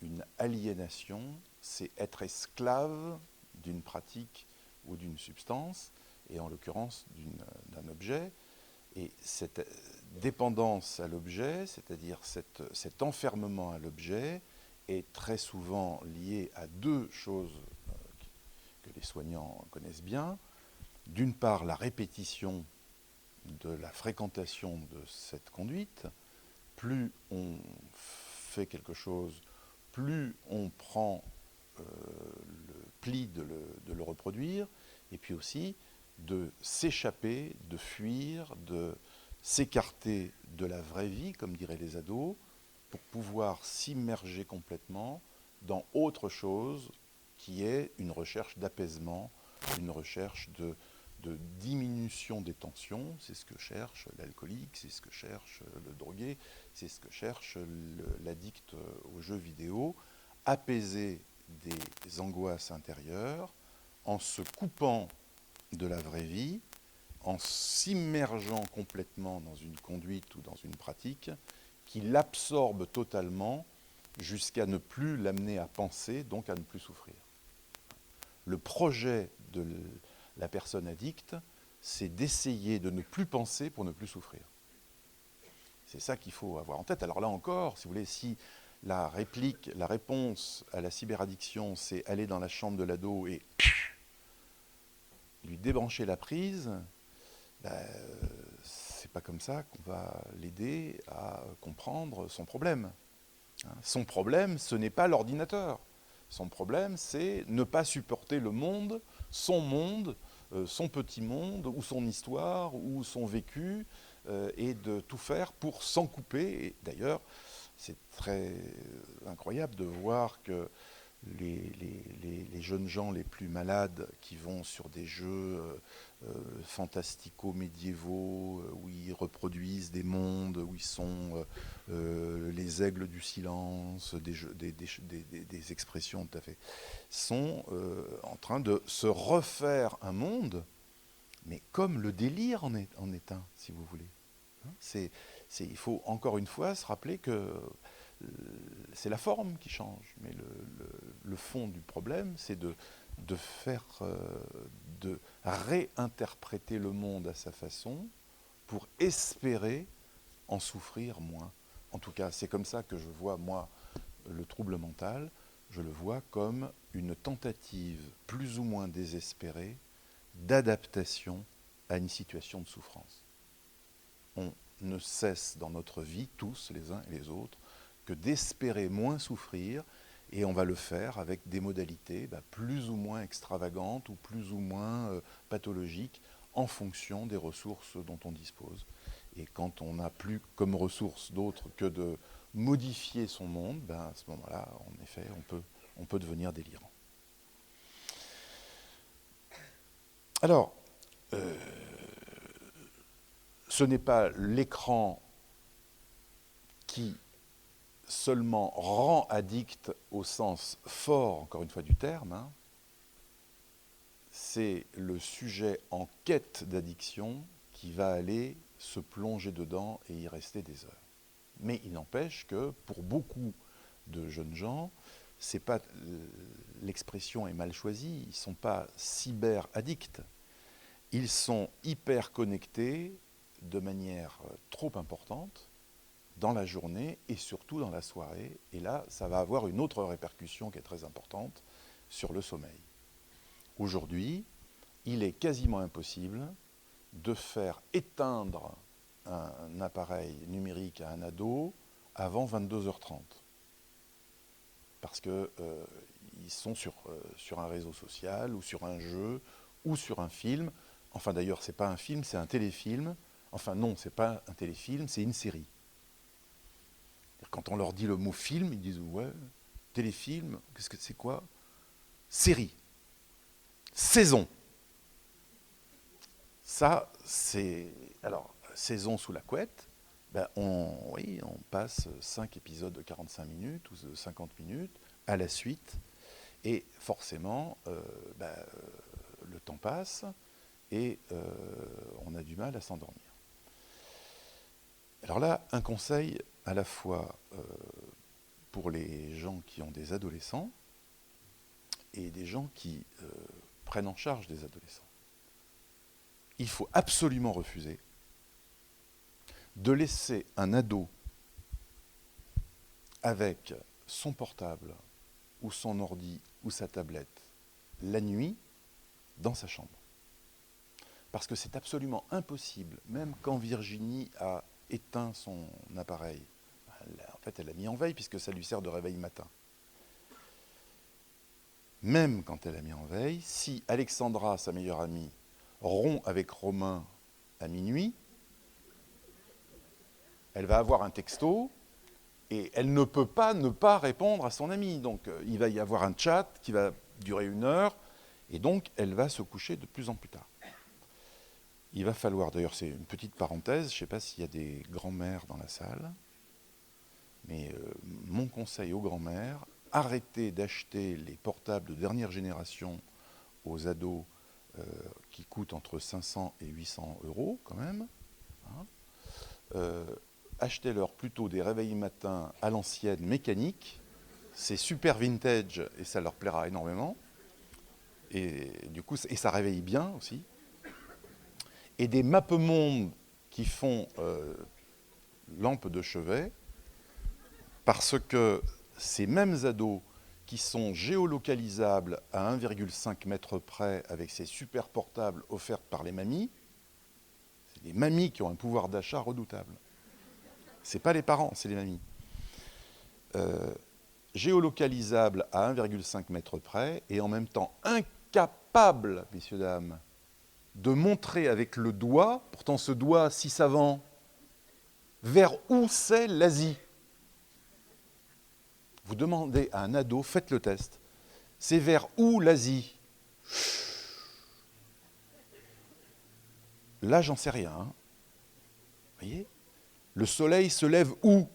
une aliénation, c'est être esclave d'une pratique ou d'une substance, et en l'occurrence d'un objet. Et cette dépendance à l'objet, c'est-à-dire cet enfermement à l'objet, est très souvent lié à 2 choses que les soignants connaissent bien. D'une part, la répétition de la fréquentation de cette conduite. Plus on fait quelque chose, plus on prend le pli de le reproduire, et puis aussi de s'échapper, de fuir, de s'écarter de la vraie vie, comme diraient les ados, pour pouvoir s'immerger complètement dans autre chose qui est une recherche d'apaisement, une recherche de diminution des tensions. C'est ce que cherche l'alcoolique, c'est ce que cherche le drogué, c'est ce que cherche l'addict aux jeux vidéo. Apaiser des angoisses intérieures en se coupant de la vraie vie, en s'immergeant complètement dans une conduite ou dans une pratique qui l'absorbe totalement jusqu'à ne plus l'amener à penser, donc à ne plus souffrir. Le projet de la personne addicte, c'est d'essayer de ne plus penser pour ne plus souffrir. C'est ça qu'il faut avoir en tête. Alors là encore, si vous voulez, si la réponse à la cyberaddiction, c'est aller dans la chambre de l'ado et lui débrancher la prise, c'est pas comme ça qu'on va l'aider à comprendre son problème. Son problème, ce n'est pas l'ordinateur. Son problème, c'est ne pas supporter le monde, son petit monde, ou son histoire, ou son vécu, et de tout faire pour s'en couper. Et d'ailleurs, c'est très incroyable de voir que les jeunes gens les plus malades qui vont sur des jeux fantastico-médiévaux, où ils reproduisent des mondes, où ils sont les aigles du silence, des expressions tout à fait, sont en train de se refaire un monde, mais comme le délire en est un, si vous voulez. Il faut encore une fois se rappeler que c'est la forme qui change, mais le fond du problème, c'est de réinterpréter le monde à sa façon pour espérer en souffrir moins. En tout cas, c'est comme ça que je vois, moi, le trouble mental. Je le vois comme une tentative plus ou moins désespérée d'adaptation à une situation de souffrance. On ne cesse dans notre vie, tous, les uns et les autres, que d'espérer moins souffrir, et on va le faire avec des modalités plus ou moins extravagantes ou plus ou moins pathologiques en fonction des ressources dont on dispose. Et quand on n'a plus comme ressource d'autre que de modifier son monde, à ce moment-là, en effet, on peut devenir délirant. Alors, ce n'est pas l'écran qui seulement rend addict au sens fort, encore une fois, du terme, c'est le sujet en quête d'addiction qui va aller se plonger dedans et y rester des heures. Mais il n'empêche que pour beaucoup de jeunes gens, c'est pas, l'expression est mal choisie, ils ne sont pas cyber-addicts, ils sont hyper connectés de manière trop importante dans la journée et surtout dans la soirée. Et là, ça va avoir une autre répercussion qui est très importante sur le sommeil. Aujourd'hui, il est quasiment impossible de faire éteindre un appareil numérique à un ado avant 22h30. Parce qu'ils sont sur un réseau social ou sur un jeu ou sur un film. Enfin d'ailleurs, c'est pas un film, c'est un téléfilm. Enfin non, c'est pas un téléfilm, c'est une série. Quand on leur dit le mot film, ils disent ouais, téléfilm, qu'est-ce que c'est quoi? Série, saison. Ça, c'est... Alors, saison sous la couette, on passe 5 épisodes de 45 minutes ou de 50 minutes à la suite, et forcément, le temps passe et on a du mal à s'endormir. Alors là, un conseil à la fois pour les gens qui ont des adolescents et des gens qui prennent en charge des adolescents. Il faut absolument refuser de laisser un ado avec son portable ou son ordi ou sa tablette la nuit dans sa chambre. Parce que c'est absolument impossible, même quand Virginie a éteint son appareil, en fait elle l'a mis en veille puisque ça lui sert de réveil matin. même quand elle a mis en veille, si Alexandra, sa meilleure amie, rompt avec Romain à minuit, elle va avoir un texto et elle ne peut pas ne pas répondre à son ami. Donc il va y avoir un chat qui va durer 1 heure et donc elle va se coucher de plus en plus tard. Il va falloir, d'ailleurs c'est une petite parenthèse, je ne sais pas s'il y a des grands-mères dans la salle, mais mon conseil aux grands-mères, arrêtez d'acheter les portables de dernière génération aux ados qui coûtent entre 500 et 800 euros quand même. Hein. Achetez-leur plutôt des réveils matins à l'ancienne mécanique. C'est super vintage et ça leur plaira énormément. Et du coup, et ça réveille bien aussi. Et des mappemondes qui font lampe de chevet, parce que ces mêmes ados qui sont géolocalisables à 1,5 mètre près avec ces super portables offerts par les mamies, c'est les mamies qui ont un pouvoir d'achat redoutable. Ce n'est pas les parents, c'est les mamies. Géolocalisables à 1,5 mètre près et en même temps incapables, messieurs, dames, de montrer avec le doigt, pourtant ce doigt si savant, vers où c'est l'Asie. Vous demandez à un ado, faites le test, c'est vers où l'Asie? Là, j'en sais rien. Hein. Vous voyez? Le soleil se lève où?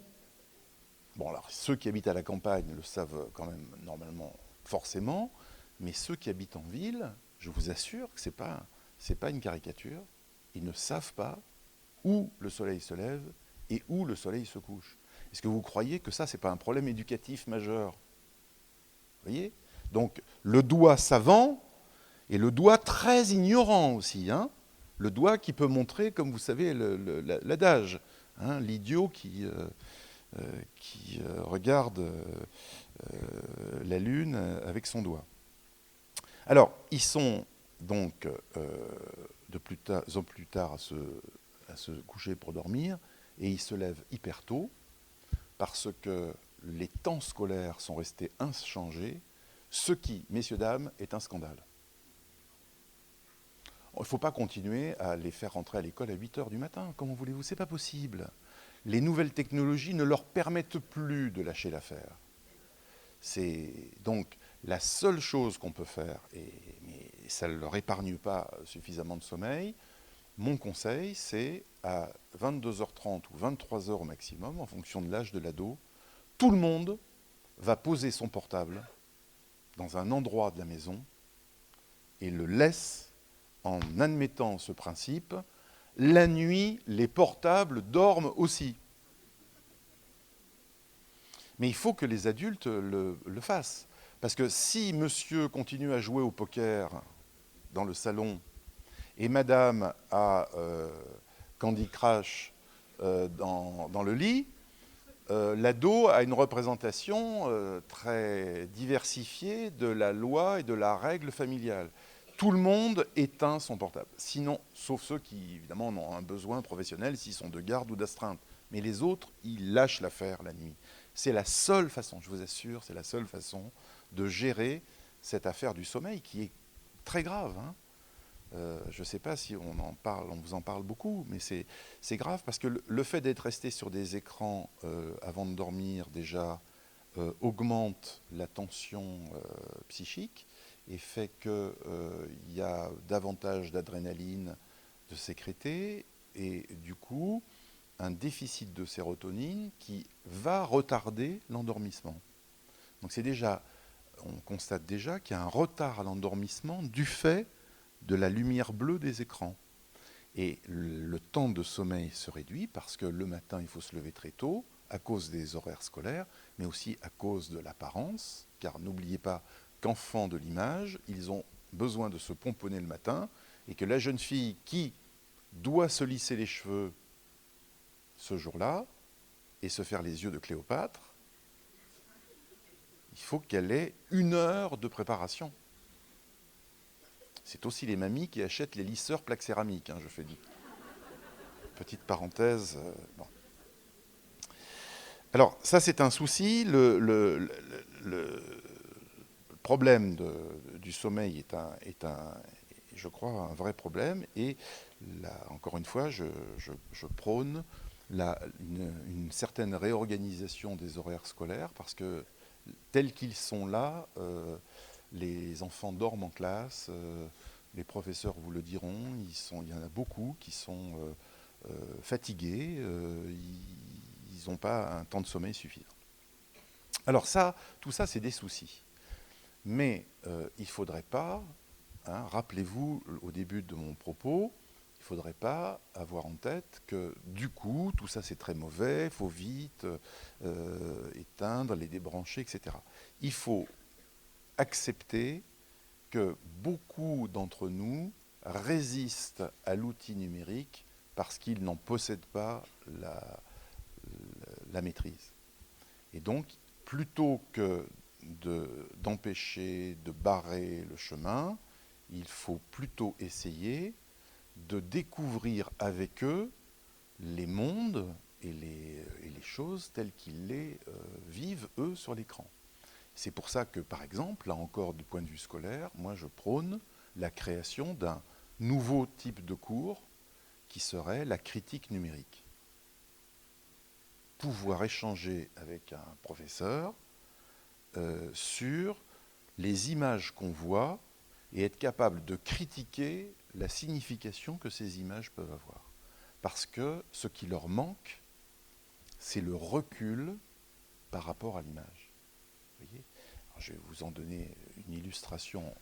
Bon, alors, ceux qui habitent à la campagne le savent quand même normalement, forcément, mais ceux qui habitent en ville, je vous assure que ce n'est pas une caricature, ils ne savent pas où le soleil se lève et où le soleil se couche. Est-ce que vous croyez que ça, ce n'est pas un problème éducatif majeur? Vous voyez? Donc, le doigt savant et le doigt très ignorant aussi. Hein, le doigt qui peut montrer, comme vous savez, l'adage, hein, l'idiot qui regarde la lune avec son doigt. Alors, ils sont donc de plus tard à se coucher pour dormir, et ils se lèvent hyper tôt, parce que les temps scolaires sont restés inchangés, ce qui, messieurs, dames, est un scandale. Il ne faut pas continuer à les faire rentrer à l'école à 8 heures du matin, comment voulez-vous? C'est pas possible. Les nouvelles technologies ne leur permettent plus de lâcher l'affaire. C'est donc la seule chose qu'on peut faire, mais ça ne leur épargne pas suffisamment de sommeil. Mon conseil, c'est à 22h30 ou 23h au maximum, en fonction de l'âge de l'ado, tout le monde va poser son portable dans un endroit de la maison et le laisse, en admettant ce principe, la nuit, les portables dorment aussi. Mais il faut que les adultes le fassent. Parce que si monsieur continue à jouer au poker dans le salon et madame a Candy Crush dans le lit, l'ado a une représentation très diversifiée de la loi et de la règle familiale. Tout le monde éteint son portable. Sinon, sauf ceux qui, évidemment, ont un besoin professionnel, s'ils sont de garde ou d'astreinte. Mais les autres, ils lâchent l'affaire la nuit. C'est la seule façon, je vous assure, c'est la seule façon de gérer cette affaire du sommeil qui est très grave. Hein. Je ne sais pas si on en parle, on vous en parle beaucoup, mais c'est grave parce que le fait d'être resté sur des écrans avant de dormir déjà augmente la tension psychique et fait qu'il y a davantage d'adrénaline de sécréter et du coup un déficit de sérotonine qui va retarder l'endormissement. Donc c'est déjà, on constate déjà qu'il y a un retard à l'endormissement du fait de la lumière bleue des écrans. Et le temps de sommeil se réduit parce que le matin, il faut se lever très tôt, à cause des horaires scolaires, mais aussi à cause de l'apparence, car n'oubliez pas qu'enfants de l'image, ils ont besoin de se pomponner le matin, et que la jeune fille qui doit se lisser les cheveux ce jour-là, et se faire les yeux de Cléopâtre, il faut qu'elle ait 1 heure de préparation. C'est aussi les mamies qui achètent les lisseurs plaques céramiques, hein, je fais dit. Petite parenthèse. Bon. Alors, ça, c'est un souci. Le problème du sommeil est je crois, un vrai problème. Et là, encore une fois, je prône une certaine réorganisation des horaires scolaires parce que tels qu'ils sont là, les enfants dorment en classe, les professeurs vous le diront, il y en a beaucoup qui sont fatigués, ils n'ont pas un temps de sommeil suffisant. Alors tout ça, c'est des soucis. Mais il ne faudrait pas, hein, rappelez-vous au début de mon propos, il ne faudrait pas avoir en tête que du coup, tout ça c'est très mauvais, il faut vite éteindre, les débrancher, etc. Il faut accepter que beaucoup d'entre nous résistent à l'outil numérique parce qu'ils n'en possèdent pas la maîtrise. Et donc, plutôt que d'empêcher, de barrer le chemin, il faut plutôt essayer de découvrir avec eux les mondes et les choses telles qu'ils les vivent, eux, sur l'écran. C'est pour ça que, par exemple, là encore, du point de vue scolaire, moi je prône la création d'un nouveau type de cours qui serait la critique numérique. Pouvoir échanger avec un professeur sur les images qu'on voit et être capable de critiquer la signification que ces images peuvent avoir. Parce que ce qui leur manque, c'est le recul par rapport à l'image. Vous voyez ? Alors, je vais vous en donner une illustration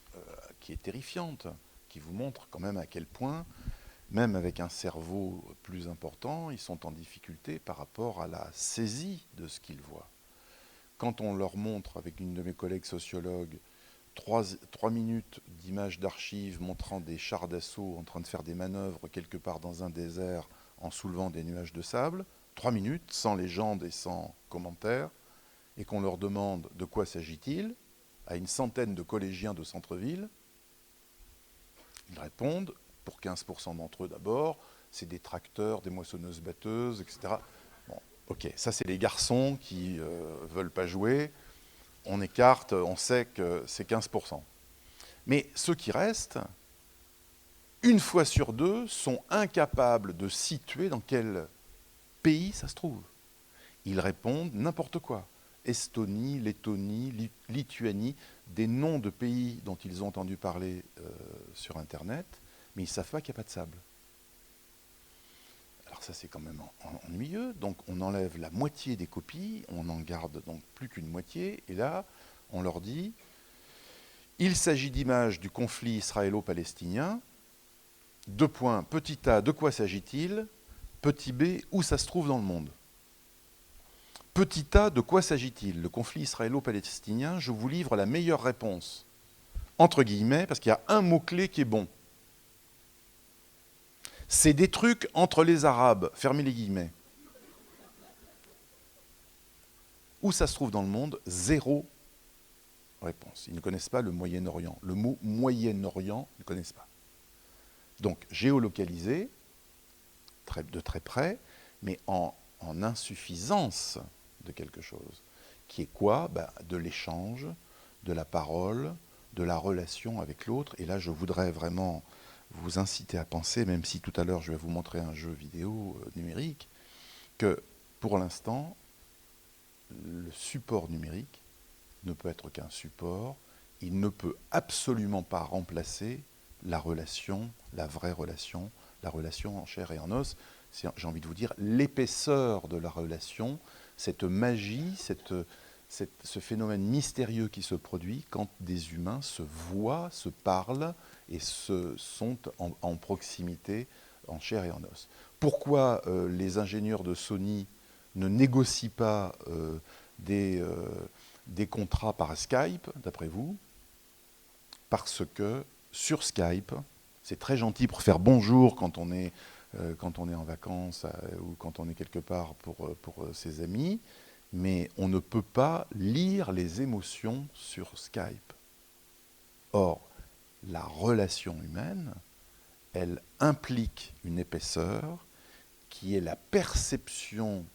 qui est terrifiante, qui vous montre quand même à quel point, même avec un cerveau plus important, ils sont en difficulté par rapport à la saisie de ce qu'ils voient. Quand on leur montre, avec une de mes collègues sociologues, 3 minutes d'images d'archives montrant des chars d'assaut en train de faire des manœuvres quelque part dans un désert en soulevant des nuages de sable, 3 minutes, sans légende et sans commentaires, et qu'on leur demande de quoi s'agit-il, à une centaine de collégiens de centre-ville, ils répondent, pour 15% d'entre eux d'abord, c'est des tracteurs, des moissonneuses-batteuses, etc. Bon, ok, ça c'est les garçons qui veulent pas jouer, on écarte, on sait que c'est 15%. Mais ceux qui restent, une fois sur deux, sont incapables de situer dans quel pays ça se trouve. Ils répondent n'importe quoi. Estonie, Lettonie, Lituanie, des noms de pays dont ils ont entendu parler sur Internet, mais ils ne savent pas qu'il n'y a pas de sable. Alors ça, c'est quand même ennuyeux. Donc on enlève la moitié des copies, on n'en garde donc plus qu'une moitié, et là, on leur dit, il s'agit d'images du conflit israélo-palestinien, : petit a, de quoi s'agit-il ? Petit b, où ça se trouve dans le monde ? Petit a, de quoi s'agit-il ? Le conflit israélo-palestinien, je vous livre la meilleure réponse, entre guillemets, parce qu'il y a un mot-clé qui est bon. C'est des trucs entre les Arabes, fermez les guillemets. Où ça se trouve dans le monde ? Zéro réponse. Ils ne connaissent pas le Moyen-Orient. Le mot Moyen-Orient, ils ne connaissent pas. Donc, géolocalisé, de très près, mais en insuffisance de quelque chose. Qui est quoi ? De l'échange, de la parole, de la relation avec l'autre. Et là, je voudrais vraiment vous inciter à penser, même si tout à l'heure je vais vous montrer un jeu vidéo numérique, que pour l'instant, le support numérique ne peut être qu'un support. Il ne peut absolument pas remplacer la relation, la vraie relation, la relation en chair et en os. C'est, j'ai envie de vous dire, l'épaisseur de la relation, cette magie, ce phénomène mystérieux qui se produit quand des humains se voient, se parlent et sont en proximité, en chair et en os. Pourquoi les ingénieurs de Sony ne négocient pas des contrats par Skype, d'après vous ? Parce que sur Skype, c'est très gentil pour faire bonjour quand on est en vacances ou quand on est quelque part pour ses amis, mais on ne peut pas lire les émotions sur Skype. Or, la relation humaine, elle implique une épaisseur qui est la perception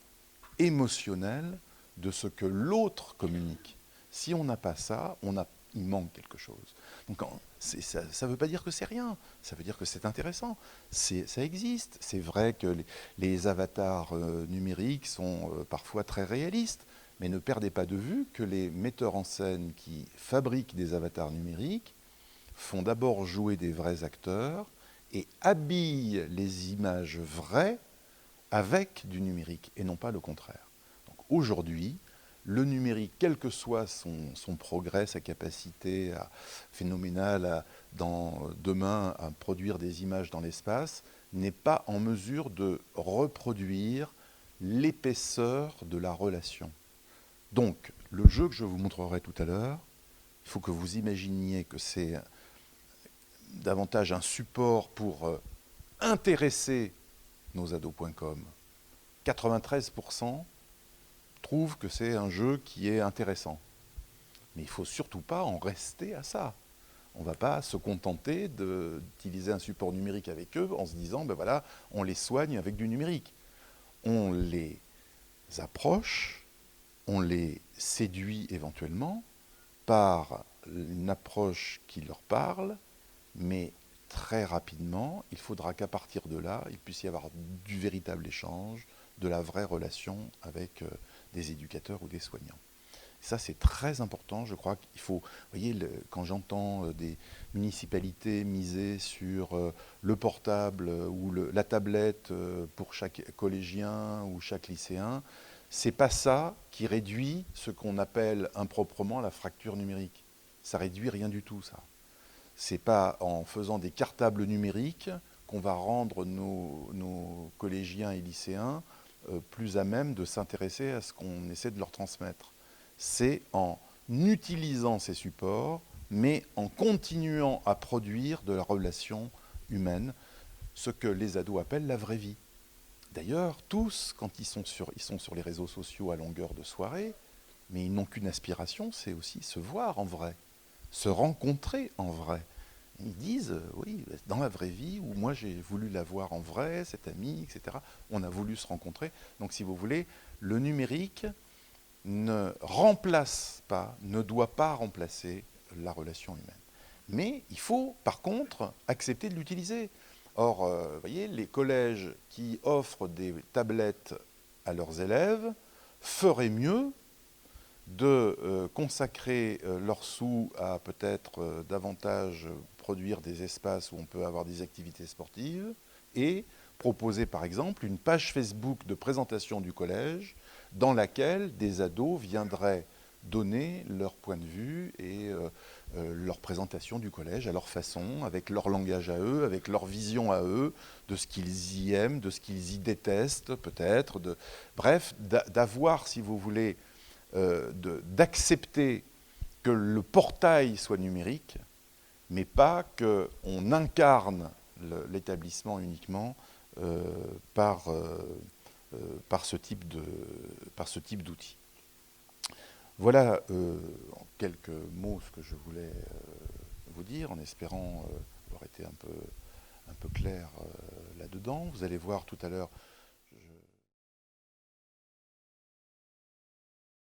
émotionnelle de ce que l'autre communique. Si on n'a pas ça, on n'a Il manque quelque chose. Donc ça ne veut pas dire que c'est rien, ça veut dire que c'est intéressant. Ça existe. C'est vrai que les avatars numériques sont parfois très réalistes, mais ne perdez pas de vue que les metteurs en scène qui fabriquent des avatars numériques font d'abord jouer des vrais acteurs et habillent les images vraies avec du numérique, et non pas le contraire. Donc aujourd'hui, le numérique, quel que soit son progrès, sa capacité phénoménale demain à produire des images dans l'espace, n'est pas en mesure de reproduire l'épaisseur de la relation. Donc, le jeu que je vous montrerai tout à l'heure, il faut que vous imaginiez que c'est davantage un support pour intéresser nos ados.com. 93% trouvent que c'est un jeu qui est intéressant. Mais il ne faut surtout pas en rester à ça. On ne va pas se contenter d'utiliser un support numérique avec eux en se disant, ben voilà, on les soigne avec du numérique. On les approche, on les séduit éventuellement par une approche qui leur parle, mais très rapidement, il faudra qu'à partir de là, il puisse y avoir du véritable échange, de la vraie relation avec des éducateurs ou des soignants. Ça, c'est très important. Je crois qu'il faut... Vous voyez, quand j'entends des municipalités miser sur le portable ou la tablette pour chaque collégien ou chaque lycéen, c'est pas ça qui réduit ce qu'on appelle improprement la fracture numérique. Ça réduit rien du tout, ça. C'est pas en faisant des cartables numériques qu'on va rendre nos collégiens et lycéens plus à même de s'intéresser à ce qu'on essaie de leur transmettre. C'est en utilisant ces supports, mais en continuant à produire de la relation humaine, ce que les ados appellent la vraie vie. D'ailleurs, tous, quand ils sont sur les réseaux sociaux à longueur de soirée, mais ils n'ont qu'une aspiration, c'est aussi se voir en vrai, se rencontrer en vrai. Ils disent, oui, dans la vraie vie, où moi j'ai voulu la voir en vrai, cette amie, etc., on a voulu se rencontrer. Donc si vous voulez, le numérique ne remplace pas, ne doit pas remplacer la relation humaine. Mais il faut, par contre, accepter de l'utiliser. Or, vous voyez, les collèges qui offrent des tablettes à leurs élèves feraient mieux de consacrer leurs sous à peut-être davantage produire des espaces où on peut avoir des activités sportives et proposer par exemple une page Facebook de présentation du collège dans laquelle des ados viendraient donner leur point de vue et leur présentation du collège à leur façon, avec leur langage à eux, avec leur vision à eux, de ce qu'ils y aiment, de ce qu'ils y détestent peut-être, bref, d'avoir, si vous voulez, d'accepter que le portail soit numérique, mais pas qu'on incarne l'établissement uniquement par ce type d'outil. Voilà en quelques mots ce que je voulais vous dire, en espérant avoir été un peu clair là-dedans. Vous allez voir tout à l'heure